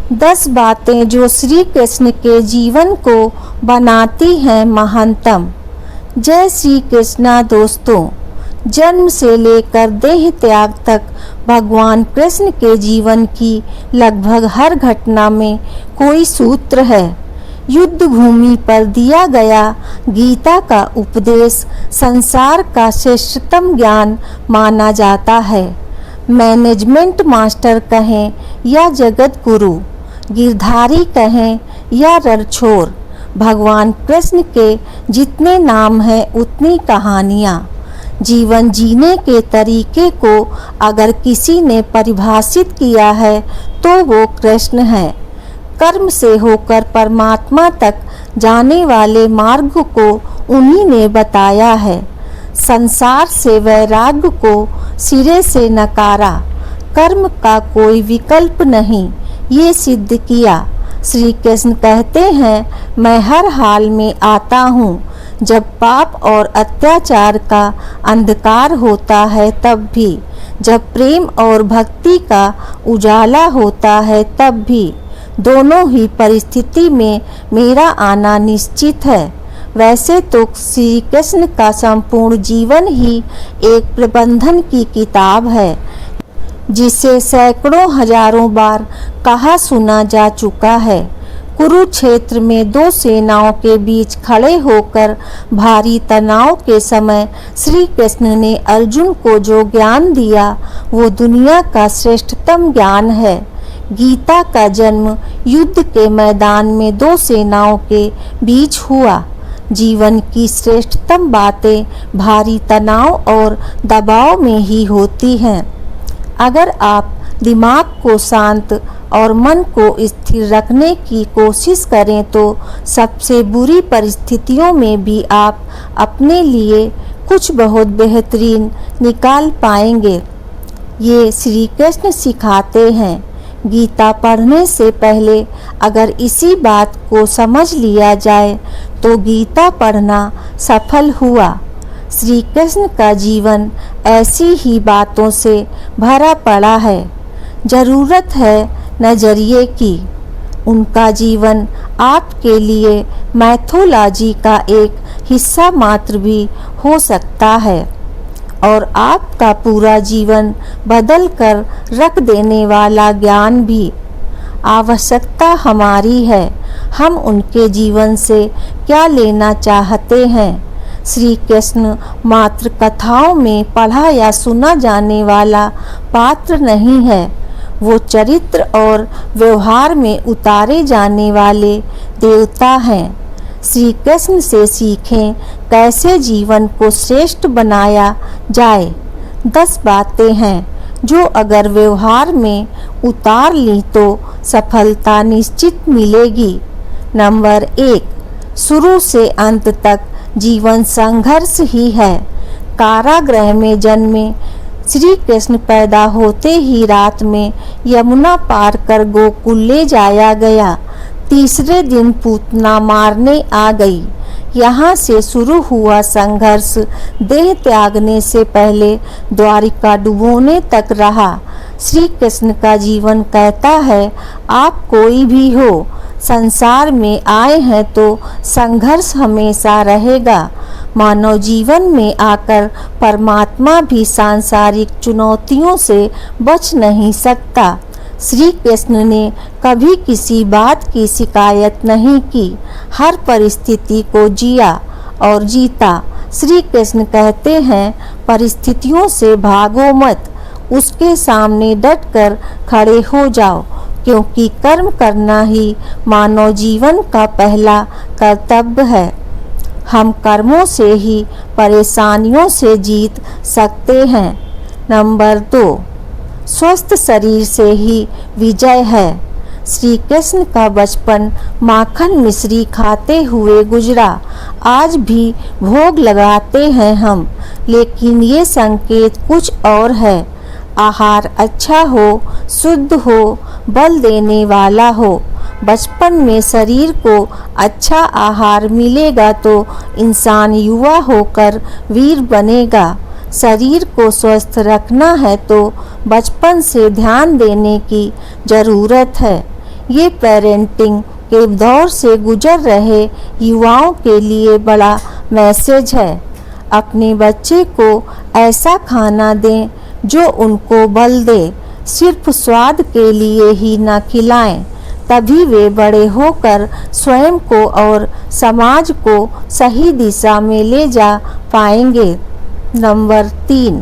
10 बातें जो श्री कृष्ण के जीवन को बनाती हैं महानतम। जय श्री कृष्णा दोस्तों, जन्म से लेकर देह त्याग तक भगवान कृष्ण के जीवन की लगभग हर घटना में कोई सूत्र है। युद्ध भूमि पर दिया गया गीता का उपदेश संसार का श्रेष्ठतम ज्ञान माना जाता है। मैनेजमेंट मास्टर कहें या जगत गुरु, गिरधारी कहें या रणछोड़, भगवान कृष्ण के जितने नाम हैं उतनी कहानियाँ। जीवन जीने के तरीके को अगर किसी ने परिभाषित किया है तो वो कृष्ण है। कर्म से होकर परमात्मा तक जाने वाले मार्ग को उन्हीं ने बताया है। संसार से वैराग्य को सिरे से नकारा, कर्म का कोई विकल्प नहीं, ये सिद्ध किया। श्री कृष्ण कहते हैं, मैं हर हाल में आता हूँ, जब पाप और अत्याचार का अंधकार होता है तब भी, जब प्रेम और भक्ति का उजाला होता है तब भी। दोनों ही परिस्थिति में मेरा आना निश्चित है। वैसे तो श्री कृष्ण का संपूर्ण जीवन ही एक प्रबंधन की किताब है, जिसे सैकड़ों हजारों बार कहा सुना जा चुका है। कुरुक्षेत्र में 2 सेनाओं के बीच खड़े होकर भारी तनाव के समय श्री कृष्ण ने अर्जुन को जो ज्ञान दिया वो दुनिया का श्रेष्ठतम ज्ञान है। गीता का जन्म युद्ध के मैदान में 2 सेनाओं के बीच हुआ। जीवन की श्रेष्ठतम बातें भारी तनाव और दबाव में ही होती हैं। अगर आप दिमाग को शांत और मन को स्थिर रखने की कोशिश करें तो सबसे बुरी परिस्थितियों में भी आप अपने लिए कुछ बहुत बेहतरीन निकाल पाएंगे। ये श्री कृष्ण सिखाते हैं। गीता पढ़ने से पहले अगर इसी बात को समझ लिया जाए तो गीता पढ़ना सफल हुआ। श्री कृष्ण का जीवन ऐसी ही बातों से भरा पड़ा है। जरूरत है नजरिए की। उनका जीवन आपके लिए मैथोलॉजी का एक हिस्सा मात्र भी हो सकता है और आपका पूरा जीवन बदल कर रख देने वाला ज्ञान भी। आवश्यकता हमारी है, हम उनके जीवन से क्या लेना चाहते हैं। श्री कृष्ण मात्र कथाओं में पढ़ा या सुना जाने वाला पात्र नहीं है, वो चरित्र और व्यवहार में उतारे जाने वाले देवता हैं। श्री कृष्ण से सीखें कैसे जीवन को श्रेष्ठ बनाया जाए। 10 बातें हैं जो अगर व्यवहार में उतार ली तो सफलता निश्चित मिलेगी। नंबर 1, शुरू से अंत तक जीवन संघर्ष ही है। कारागृह में जन्मे श्री कृष्ण पैदा होते ही रात में यमुना पार कर गोकुल ले जाया गया। तीसरे दिन पूतना मारने आ गई। यहाँ से शुरू हुआ संघर्ष देह त्यागने से पहले द्वारिका डुबोने तक रहा। श्री कृष्ण का जीवन कहता है, आप कोई भी हो, संसार में आए हैं तो संघर्ष हमेशा रहेगा। मानव जीवन में आकर परमात्मा भी सांसारिक चुनौतियों से बच नहीं सकता। श्री कृष्ण ने कभी किसी बात की शिकायत नहीं की, हर परिस्थिति को जिया और जीता। श्री कृष्ण कहते हैं, परिस्थितियों से भागो मत, उसके सामने डटकर खड़े हो जाओ, क्योंकि कर्म करना ही मानव जीवन का पहला कर्तव्य है। हम कर्मों से ही परेशानियों से जीत सकते हैं। नंबर 2, स्वस्थ शरीर से ही विजय है। श्री कृष्ण का बचपन माखन मिश्री खाते हुए गुजरा। आज भी भोग लगाते हैं हम, लेकिन ये संकेत कुछ और है। आहार अच्छा हो, शुद्ध हो, बल देने वाला हो। बचपन में शरीर को अच्छा आहार मिलेगा तो इंसान युवा होकर वीर बनेगा। शरीर को स्वस्थ रखना है तो बचपन से ध्यान देने की ज़रूरत है। ये पेरेंटिंग के दौर से गुजर रहे युवाओं के लिए बड़ा मैसेज है। अपने बच्चे को ऐसा खाना दें जो उनको बल दे, सिर्फ स्वाद के लिए ही न खिलाएं, तभी वे बड़े होकर स्वयं को और समाज को सही दिशा में ले जा पाएंगे। नंबर 3,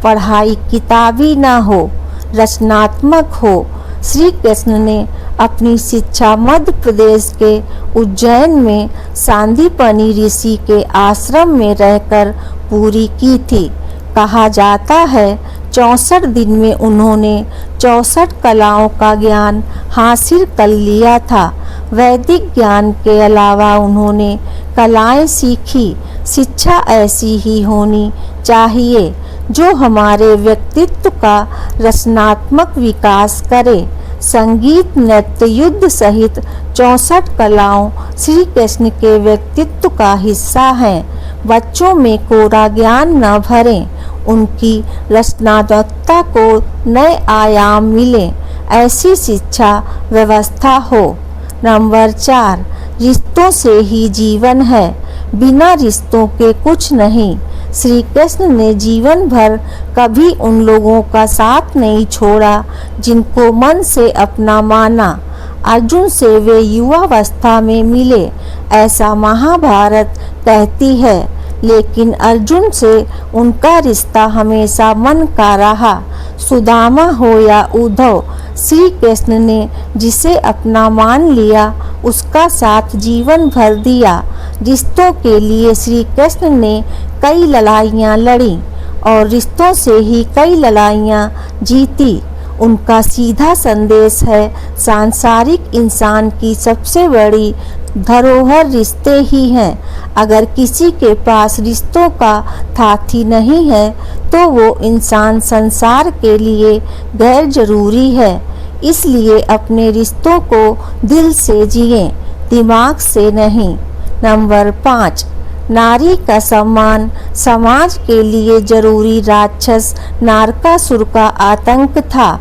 पढ़ाई किताबी ना हो, रचनात्मक हो। श्री कृष्ण ने अपनी शिक्षा मध्य प्रदेश के उज्जैन में सांदीपनी ऋषि के आश्रम में रहकर पूरी की थी। कहा जाता है 64 दिन में उन्होंने 64 कलाओं का ज्ञान हासिल कर लिया था। वैदिक ज्ञान के अलावा उन्होंने कलाएं सीखी। शिक्षा ऐसी ही होनी चाहिए जो हमारे व्यक्तित्व का रचनात्मक विकास करे। संगीत, नृत्य, युद्ध सहित 64 कलाओं श्री कृष्ण के व्यक्तित्व का हिस्सा हैं। बच्चों में कोरा ज्ञान न भरें, उनकी रचनात्मकता को नए आयाम मिले, ऐसी शिक्षा व्यवस्था हो। नंबर 4, रिश्तों से ही जीवन है, बिना रिश्तों के कुछ नहीं। श्री कृष्ण ने जीवन भर कभी उन लोगों का साथ नहीं छोड़ा जिनको मन से अपना माना। अर्जुन से वे युवावस्था में मिले, ऐसा महाभारत कहती है, लेकिन अर्जुन से उनका रिश्ता हमेशा मन का रहा। सुदामा हो या उद्धव, श्री कृष्ण ने जिसे अपना मान लिया उसका साथ जीवन भर दिया। रिश्तों के लिए श्री कृष्ण ने कई लड़ाइयाँ लड़ी और रिश्तों से ही कई लड़ाइयाँ जीती। उनका सीधा संदेश है, सांसारिक इंसान की सबसे बड़ी धरोहर रिश्ते ही हैं। अगर किसी के पास रिश्तों का साथी नहीं है तो वो इंसान संसार के लिए गैर जरूरी है। इसलिए अपने रिश्तों को दिल से जिएं, दिमाग से नहीं। नंबर 5, नारी का सम्मान समाज के लिए जरूरी। राक्षस नारकासुर का आतंक था।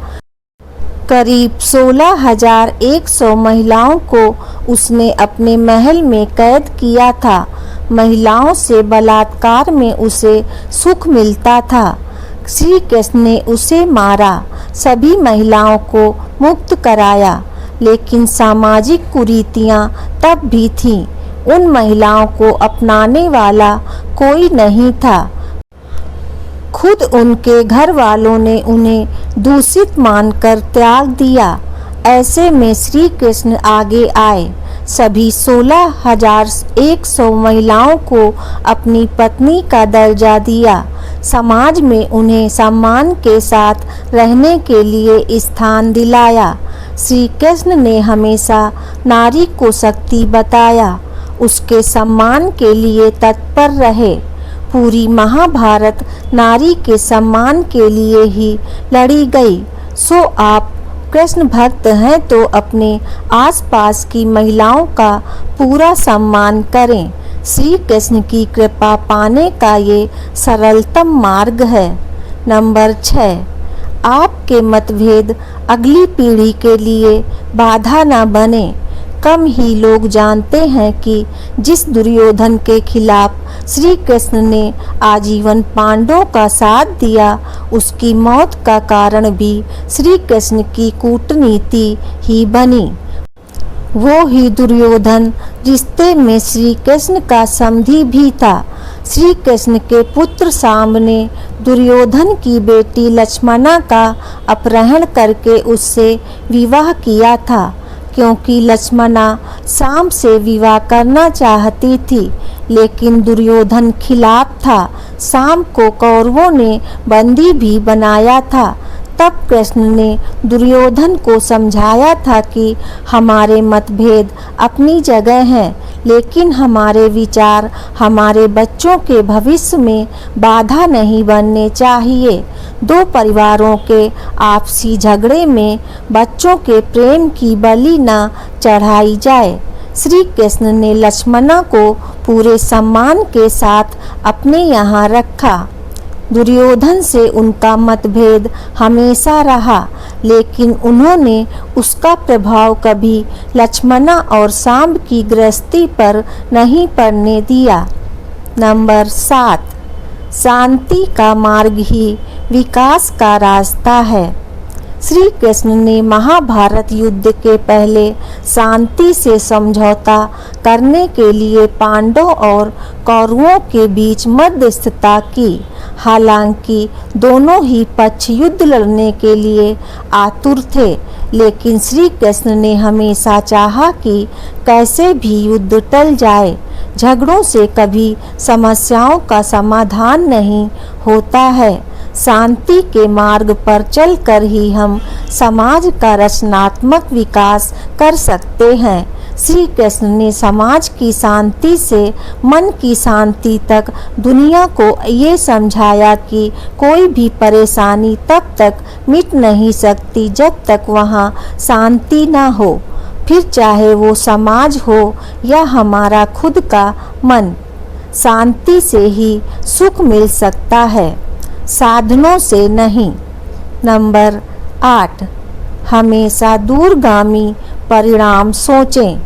करीब 16,100 महिलाओं को उसने अपने महल में कैद किया था। महिलाओं से बलात्कार में उसे सुख मिलता था। श्री कृष्ण ने उसे मारा, सभी महिलाओं को मुक्त कराया, लेकिन सामाजिक कुरीतियां तब भी थीं। उन महिलाओं को अपनाने वाला कोई नहीं था। खुद उनके घर वालों ने उन्हें दूषित मानकर त्याग दिया। ऐसे में श्री कृष्ण आगे आए, सभी 16,100 महिलाओं को अपनी पत्नी का दर्जा दिया। समाज में उन्हें सम्मान के साथ रहने के लिए स्थान दिलाया। श्री कृष्ण ने हमेशा नारी को शक्ति बताया, उसके सम्मान के लिए तत्पर रहे। पूरी महाभारत नारी के सम्मान के लिए ही लड़ी गई। सो आप कृष्ण भक्त हैं तो अपने आसपास की महिलाओं का पूरा सम्मान करें। श्री कृष्ण की कृपा पाने का ये सरलतम मार्ग है। नंबर 6, आपके मतभेद अगली पीढ़ी के लिए बाधा न बने। कम ही लोग जानते हैं कि जिस दुर्योधन के खिलाफ श्री कृष्ण ने आजीवन पांडवों का साथ दिया, उसकी मौत का कारण भी श्री कृष्ण की कूटनीति ही बनी। वो ही दुर्योधन रिश्ते में श्री कृष्ण का समधी भी था। श्री कृष्ण के पुत्र सांब ने दुर्योधन की बेटी लक्ष्मणा का अपहरण करके उससे विवाह किया था, क्योंकि लक्ष्मणा सांब से विवाह करना चाहती थी, लेकिन दुर्योधन खिलाफ था। सांब को कौरवों ने बंदी भी बनाया था। तब कृष्ण ने दुर्योधन को समझाया था कि हमारे मतभेद अपनी जगह हैं, लेकिन हमारे विचार हमारे बच्चों के भविष्य में बाधा नहीं बनने चाहिए। दो परिवारों के आपसी झगड़े में बच्चों के प्रेम की बलि न चढ़ाई जाए। श्री कृष्ण ने लक्ष्मणा को पूरे सम्मान के साथ अपने यहाँ रखा। दुर्योधन से उनका मतभेद हमेशा रहा, लेकिन उन्होंने उसका प्रभाव कभी लक्ष्मणा और सांब की गृहस्थी पर नहीं पड़ने दिया। नंबर 7, शांति का मार्ग ही विकास का रास्ता है। श्री कृष्ण ने महाभारत युद्ध के पहले शांति से समझौता करने के लिए पांडवों और कौरवों के बीच मध्यस्थता की। हालांकि दोनों ही पक्ष युद्ध लड़ने के लिए आतुर थे, लेकिन श्री कृष्ण ने हमेशा चाहा कि कैसे भी युद्ध टल जाए। झगड़ों से कभी समस्याओं का समाधान नहीं होता है। शांति के मार्ग पर चलकर ही हम समाज का रचनात्मक विकास कर सकते हैं। श्री कृष्ण ने समाज की शांति से मन की शांति तक दुनिया को ये समझाया कि कोई भी परेशानी तब तक मिट नहीं सकती जब तक वहाँ शांति ना हो, फिर चाहे वो समाज हो या हमारा खुद का मन। शांति से ही सुख मिल सकता है, साधनों से नहीं। नंबर 8, हमेशा दूरगामी परिणाम सोचें।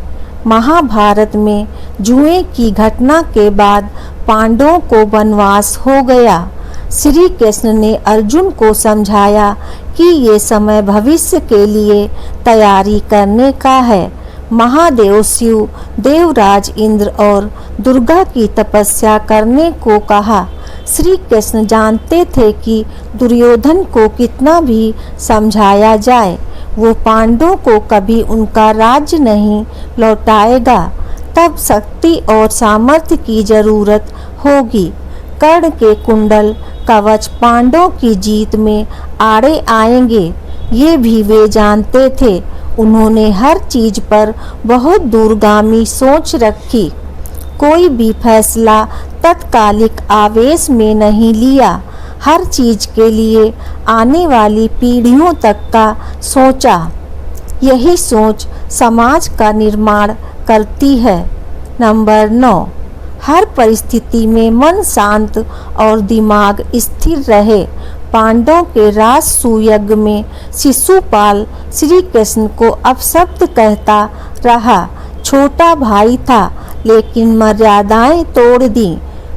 महाभारत में जुए की घटना के बाद पांडवों को वनवास हो गया। श्री कृष्ण ने अर्जुन को समझाया कि ये समय भविष्य के लिए तैयारी करने का है। महादेव शिव, देवराज इंद्र और दुर्गा की तपस्या करने को कहा। श्री कृष्ण जानते थे कि दुर्योधन को कितना भी समझाया जाए, वो पांडवों को कभी उनका राज्य नहीं लौटाएगा। तब शक्ति और सामर्थ्य की जरूरत होगी। कर्ण के कुंडल कवच पांडवों की जीत में आड़े आएंगे, ये भी वे जानते थे। उन्होंने हर चीज पर बहुत दूरगामी सोच रखी। कोई भी फैसला तत्कालिक आवेश में नहीं लिया। हर चीज के लिए आने वाली पीढ़ियों तक का सोचा। यही सोच समाज का निर्माण करती है। नंबर 9, हर परिस्थिति में मन शांत और दिमाग स्थिर रहे। पांडवों के राज सुयज्ञ में शिशुपाल श्री कृष्ण को अपशब्द कहता रहा। छोटा भाई था, लेकिन मर्यादाएं तोड़ दी।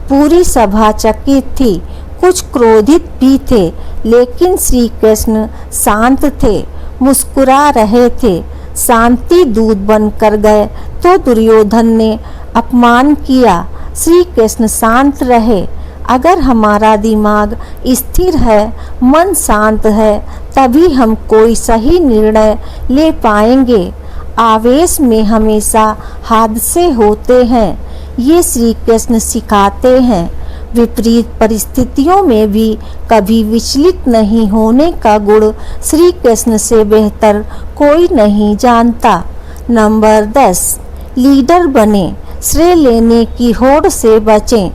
पूरी सभा चकित थी, कुछ क्रोधित भी थे, लेकिन श्री कृष्ण शांत थे, मुस्कुरा रहे थे। शांति दूत बनकर गए तो दुर्योधन ने अपमान किया। श्री कृष्ण शांत रहे। अगर हमारा दिमाग स्थिर है, मन शांत है, तभी हम कोई सही निर्णय ले पाएंगे। आवेश में हमेशा हादसे होते हैं, ये श्री कृष्ण सिखाते हैं। विपरीत परिस्थितियों में भी कभी विचलित नहीं होने का गुण श्री कृष्ण से बेहतर कोई नहीं जानता। नंबर 10, लीडर बने, श्रेय लेने की होड़ से बचें।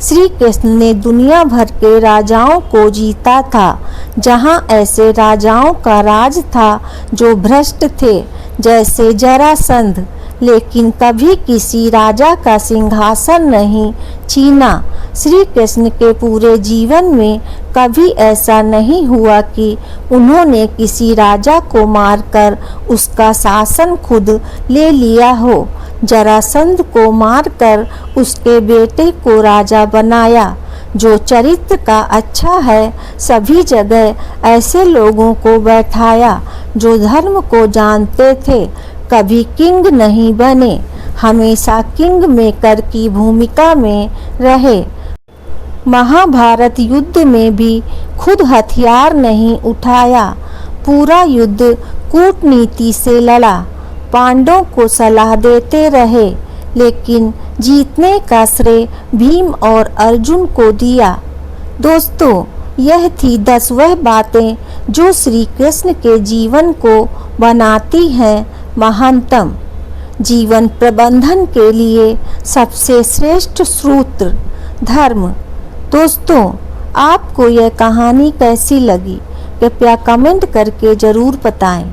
श्री कृष्ण ने दुनिया भर के राजाओं को जीता था। जहां ऐसे राजाओं का राज था जो भ्रष्ट थे, जैसे जरासंध, लेकिन कभी किसी राजा का सिंहासन नहीं छीना। श्री कृष्ण के पूरे जीवन में कभी ऐसा नहीं हुआ कि उन्होंने किसी राजा को मारकर उसका शासन खुद ले लिया हो। जरासंध को मारकर उसके बेटे को राजा बनाया। जो चरित्र का अच्छा है, सभी जगह ऐसे लोगों को बैठाया जो धर्म को जानते थे। कभी किंग नहीं बने, हमेशा किंग मेकर की भूमिका में रहे। महाभारत युद्ध में भी खुद हथियार नहीं उठाया, पूरा युद्ध कूटनीति से लड़ा। पांडवों को सलाह देते रहे, लेकिन जीतने का श्रेय भीम और अर्जुन को दिया। दोस्तों, यह थी 10 वह बातें जो श्री कृष्ण के जीवन को बनाती हैं महानतम। जीवन प्रबंधन के लिए सबसे श्रेष्ठ सूत्र धर्म। दोस्तों, आपको यह कहानी कैसी लगी, कृपया कमेंट करके ज़रूर बताएं।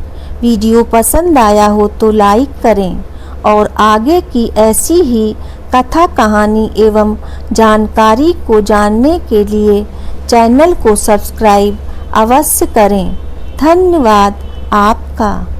वीडियो पसंद आया हो तो लाइक करें और आगे की ऐसी ही कथा कहानी एवं जानकारी को जानने के लिए चैनल को सब्सक्राइब अवश्य करें। धन्यवाद आपका।